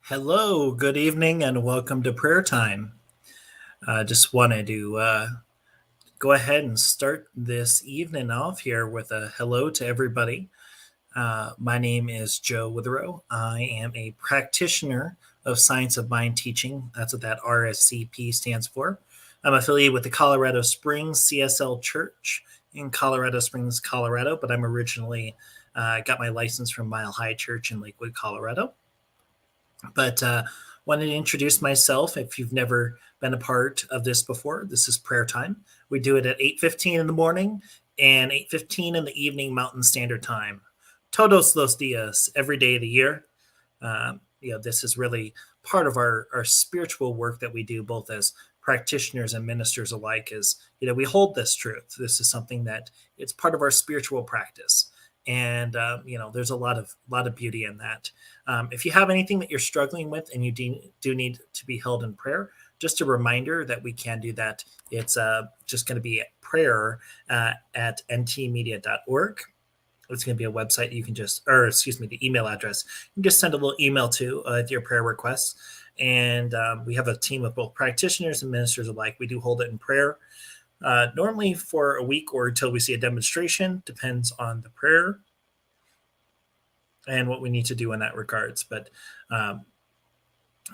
Hello, good evening, and welcome to prayer time. Just wanted to go ahead and start this evening off here with a hello to everybody. My name is Joe W. I am a practitioner of science of mind teaching. That's what that RSCP stands for. I'm affiliated with the Colorado Springs CSL Church in Colorado Springs, Colorado, but I'm originally got my license from Mile High Church in Lakewood, Colorado. But wanted to introduce myself. If you've never been a part of this before, this is prayer time. We do it at 8:15 in the morning and 8:15 in the evening Mountain Standard Time. Todos los días, every day of the year. This is really part of our spiritual work that we do, both as practitioners and ministers alike. Is we hold this truth. This is something that it's part of our spiritual practice, and there's a lot of beauty in that. If you have anything that you're struggling with and you do need to be held in prayer, just a reminder that we can do that. It's just going to be prayer at ntmedia.org. It's going to be a website you can the email address. You can just send a little email to with your prayer requests. And we have a team of both practitioners and ministers alike. We do hold it in prayer, normally for a week or until we see a demonstration. Depends on the prayer and what we need to do in that regards. But I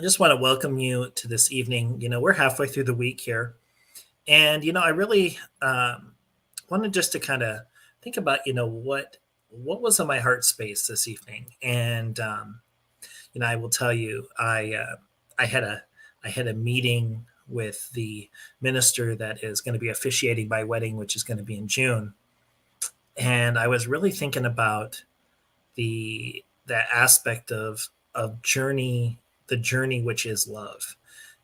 just want to welcome you to this evening. We're halfway through the week here. And, I really wanted just to kind of think about, what was in my heart space this evening. And, I will tell you, I had a meeting with the minister that is going to be officiating my wedding, which is going to be in June. And I was really thinking about that aspect of journey, the journey which is love.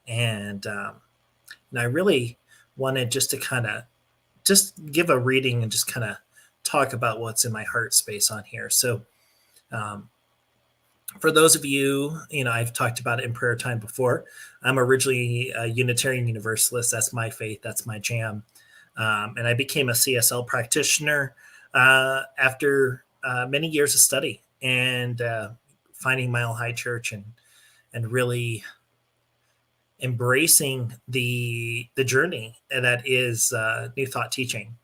And I really wanted just to kind of just give a reading and just kind of talk about what's in my heart space on here. So for those of you, I've talked about it in prayer time before. I'm originally a Unitarian Universalist. That's my faith. That's my jam. And I became a CSL practitioner after many years of study and finding Mile High Church and really embracing the journey that is New Thought teaching.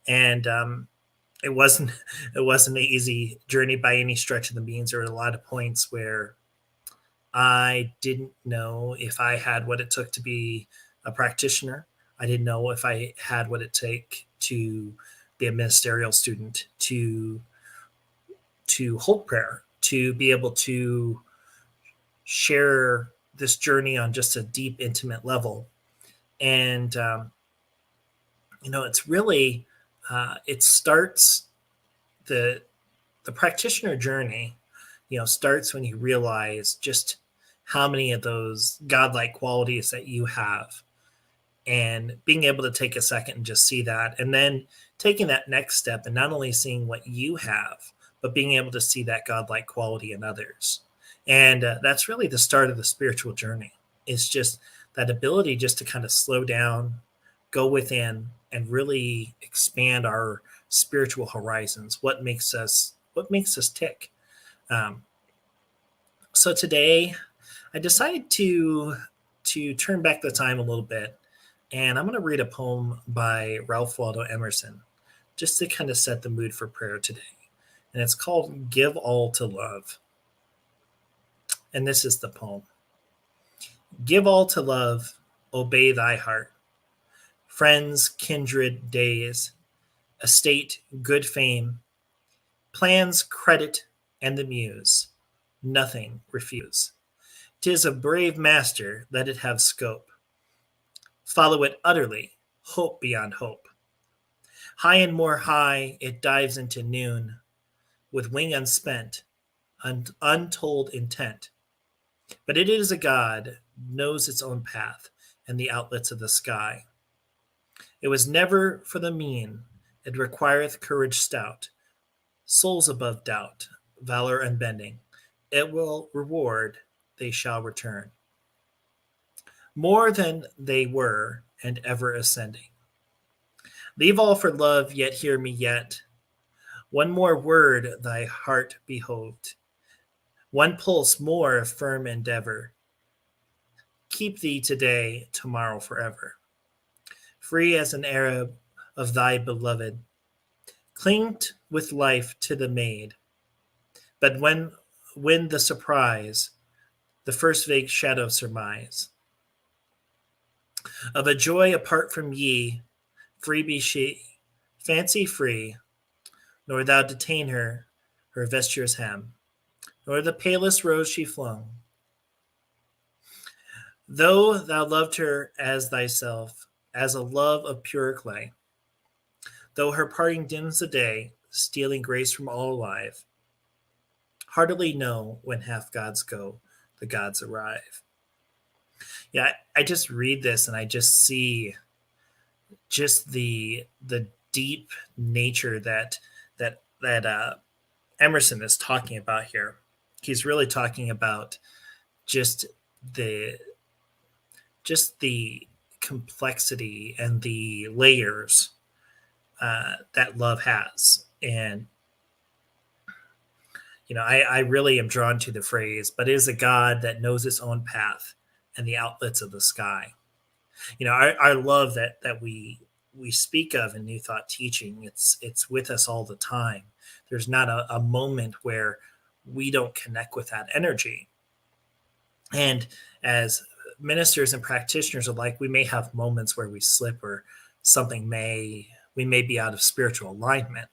And it wasn't an easy journey by any stretch of the means. There were a lot of points where I didn't know if I had what it took to be a practitioner. I didn't know if I had what it take to be a ministerial student, to hold prayer, to be able to share this journey on just a deep, intimate level. And it's really it starts the practitioner journey. Starts when you realize just how many of those godlike qualities that you have, and being able to take a second and just see that, and then taking that next step and not only seeing what you have, but being able to see that godlike quality in others. And that's really the start of the spiritual journey. It's just that ability just to kind of slow down, go within, and really expand our spiritual horizons. What makes us tick? So today, I decided to turn back the time a little bit, and I'm going to read a poem by Ralph Waldo Emerson, just to kind of set the mood for prayer today. And it's called "Give All to Love." And this is the poem. Give all to love, obey thy heart. Friends, kindred, days, estate, good fame, plans, credit, and the muse, nothing refuse. 'Tis a brave master, let it have scope. Follow it utterly, hope beyond hope. High and more high, it dives into noon, with wing unspent, untold intent. But it is a God, knows its own path and the outlets of the sky. It was never for the mean, it requireth courage stout, souls above doubt, valor unbending. It will reward, they shall return. More than they were, and ever ascending. Leave all for love, yet hear me yet. One more word thy heart behoved. One pulse more of firm endeavor. Keep thee today, tomorrow forever. Free as an Arab of thy beloved, clinged with life to the maid. But when the surprise, the first vague shadow surmise, of a joy apart from ye, free be she, fancy free, nor thou detain her vesture's hem, nor the palest rose she flung. Though thou loved her as thyself, as a love of pure clay, though her parting dims the day, stealing grace from all alive, heartily know when half gods go, the gods arrive. Yeah, I just read this and I just see just the deep nature that Emerson is talking about here. He's really talking about just the the complexity and the layers that love has. And I really am drawn to the phrase, but it is a God that knows its own path and the outlets of the sky. I love that we speak of in New Thought teaching. It's with us all the time. There's not a moment where we don't connect with that energy. And as ministers and practitioners alike, we may have moments where we slip or we may be out of spiritual alignment.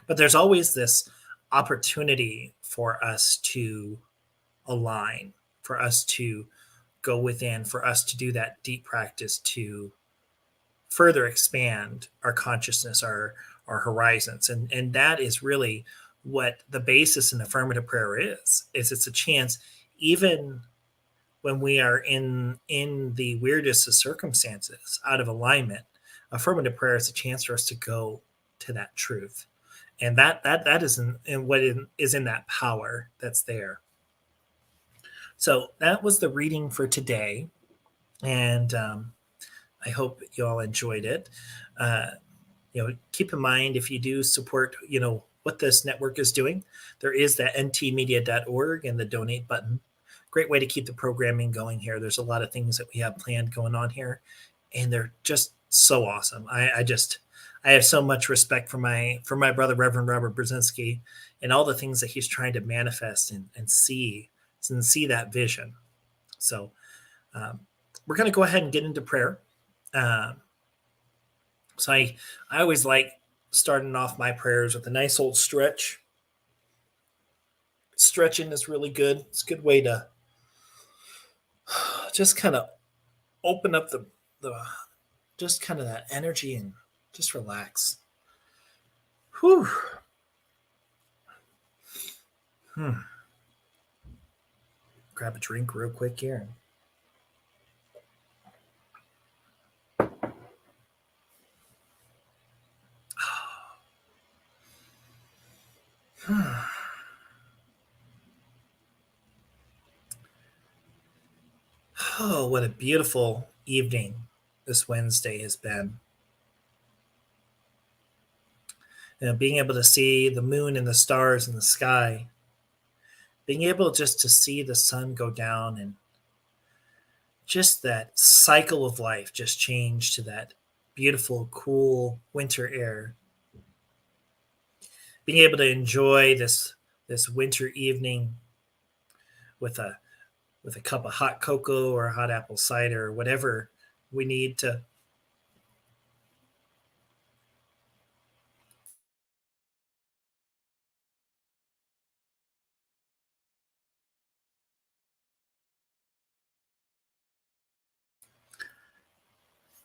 But there's always this opportunity for us to align, for us to go within, for us to do that deep practice to further expand our consciousness, our horizons. And that is really what the basis in affirmative prayer is it's a chance, even when we are in the weirdest of circumstances, out of alignment. Affirmative prayer is a chance for us to go to that truth, and that is in what is in that power that's there. So that was the reading for today, and I hope you all enjoyed it. Uh, Keep in mind, if you do support, what this network is doing, there is that ntmedia.org and the donate button. Great way to keep the programming going here. There's a lot of things that we have planned going on here, and they're just so awesome. I have so much respect for my brother, Reverend Robert Brzezinski, and all the things that he's trying to manifest and see that vision. So we're going to go ahead and get into prayer. So I always like starting off my prayers with a nice old stretch. Stretching is really good. It's a good way to just kind of open up the just kind of that energy and just relax. Whew. Grab a drink real quick here. Oh, what a beautiful evening this Wednesday has been. Being able to see the moon and the stars in the sky, being able just to see the sun go down, and just that cycle of life just change to that beautiful, cool winter air. Being able to enjoy this winter evening with a cup of hot cocoa or hot apple cider or whatever we need to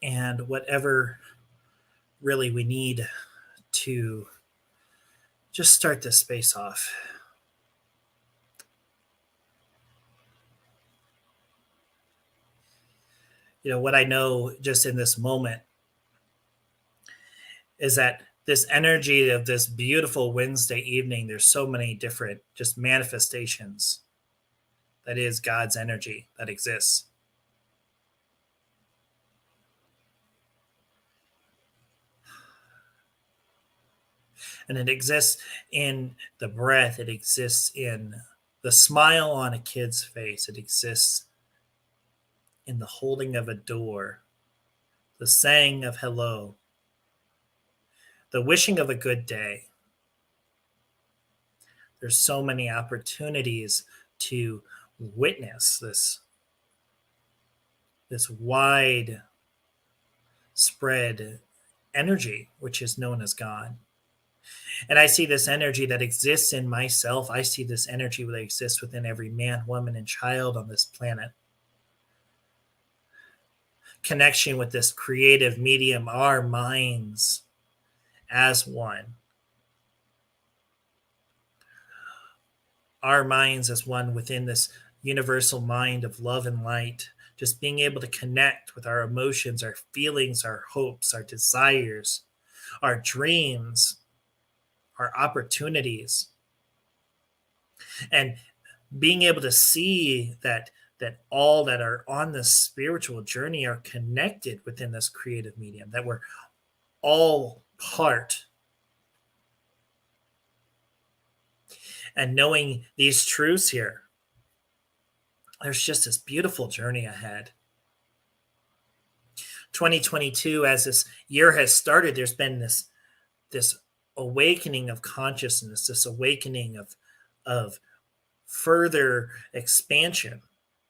and whatever really we need to just start this space off. What I know just in this moment is that this energy of this beautiful Wednesday evening, there's so many different just manifestations that is God's energy that exists. And it exists in the breath, it exists in The smile on a kid's face, it exists in the holding of a door, the saying of hello, the wishing of a good day. There's so many opportunities to witness this wide spread energy, which is known as God. And I see this energy that exists in myself. I see this energy that exists within every man, woman, and child on this planet. Connection with this creative medium, our minds as one. Our minds as one within this universal mind of love and light. Just being able to connect with our emotions, our feelings, our hopes, our desires, our dreams, our opportunities, and being able to see that all that are on this spiritual journey are connected within this creative medium, that we're all part. And knowing these truths here, there's just this beautiful journey ahead. 2022, as this year has started, there's been this awakening of consciousness, this awakening of further expansion,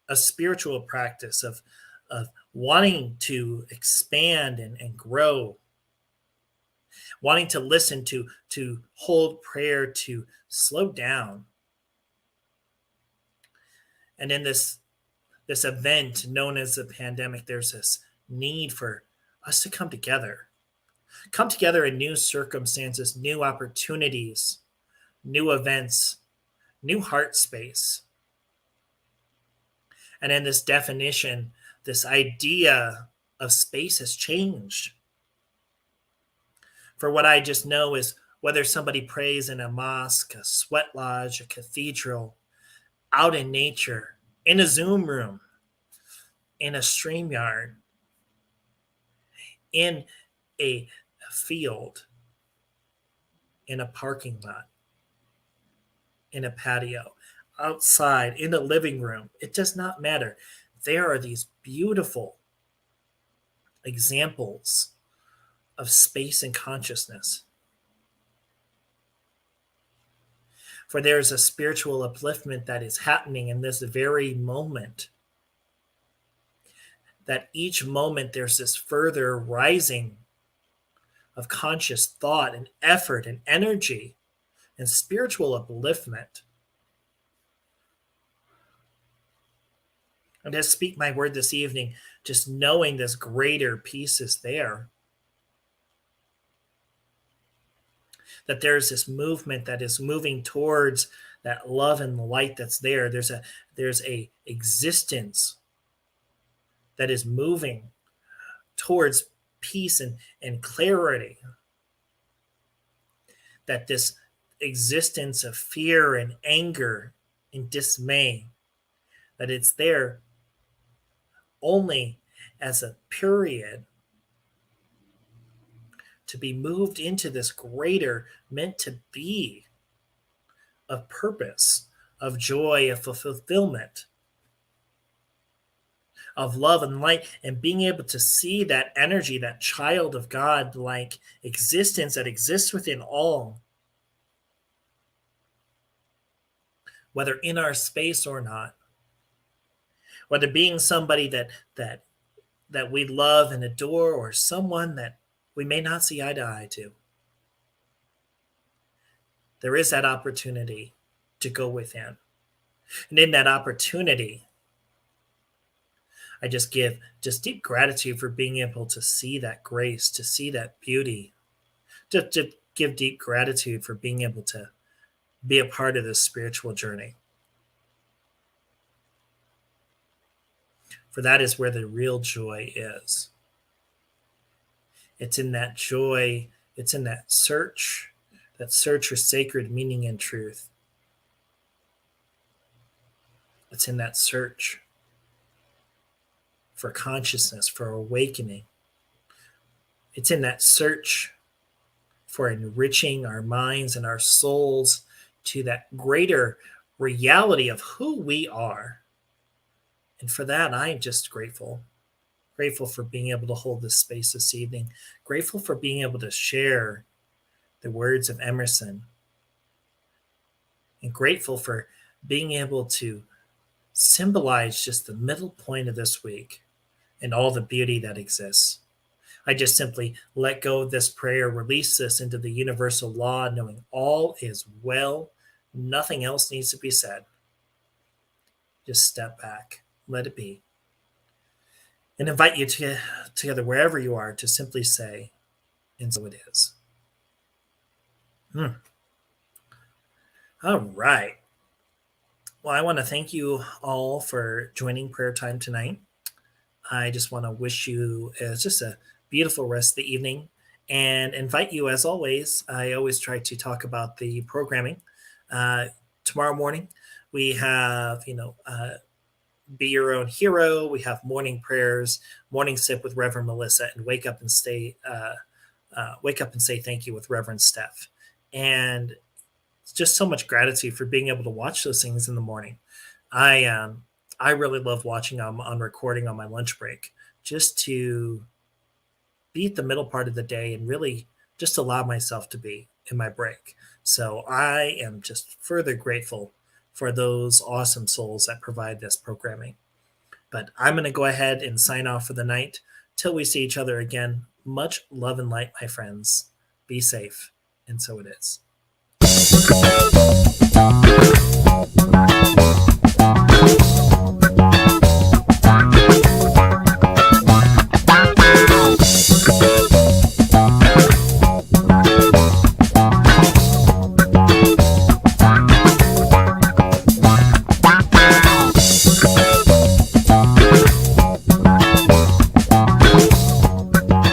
a spiritual practice of wanting to expand and grow, wanting to listen, to hold prayer, to slow down. And in this event known as the pandemic, there's this need for us to come together in new circumstances, new opportunities, new events, new heart space. And in this definition, this idea of space has changed. For what I just know is whether somebody prays in a mosque, a sweat lodge, a cathedral, out in nature, in a Zoom room, in a StreamYard, in a field, in a parking lot, in a patio, outside, in a living room. It does not matter. There are these beautiful examples of space and consciousness. For there is a spiritual upliftment that is happening in this very moment. That each moment there's this further rising of conscious thought and effort and energy and spiritual upliftment. And to speak my word this evening, just knowing this greater peace is there. That there's this movement that is moving towards that love and light that's there. There's a existence that is moving towards peace and clarity. That this existence of fear and anger and dismay, that it's there only as a period to be moved into this greater meant to be of purpose, of joy, of fulfillment, of love and light, and being able to see that energy, that child of God like existence that exists within all, whether in our space or not, whether being somebody that we love and adore or someone that we may not see eye to eye to. There is that opportunity to go within. And in that opportunity, I just give deep gratitude for being able to see that grace, to see that beauty, to give deep gratitude for being able to be a part of this spiritual journey. For that is where the real joy is. It's in that joy, it's in that search for sacred meaning and truth. It's in that search for consciousness, for awakening. It's in that search for enriching our minds and our souls to that greater reality of who we are. And for that, I'm just grateful. Grateful for being able to hold this space this evening. Grateful for being able to share the words of Emerson. And grateful for being able to symbolize just the middle point of this week and all the beauty that exists. I just simply let go of this prayer, release this into the universal law, knowing all is well. Nothing else needs to be said. Just step back, let it be, and invite you together wherever you are to simply say, and so it is. All right. Well, I want to thank you all for joining prayer time tonight. I just want to wish you just a beautiful rest of the evening and invite you, as always. I always try to talk about the programming. Tomorrow morning, we have, Be Your Own Hero. We have morning prayers, morning sip with Reverend Melissa, and wake up and say thank you with Reverend Steph. And it's just so much gratitude for being able to watch those things in the morning. I really love watching them on recording on my lunch break, just to be at the middle part of the day and really just allow myself to be in my break. So I am just further grateful for those awesome souls that provide this programming. But I'm going to go ahead and sign off for the night. Till we see each other again, much love and light, my friends. Be safe. And so it is.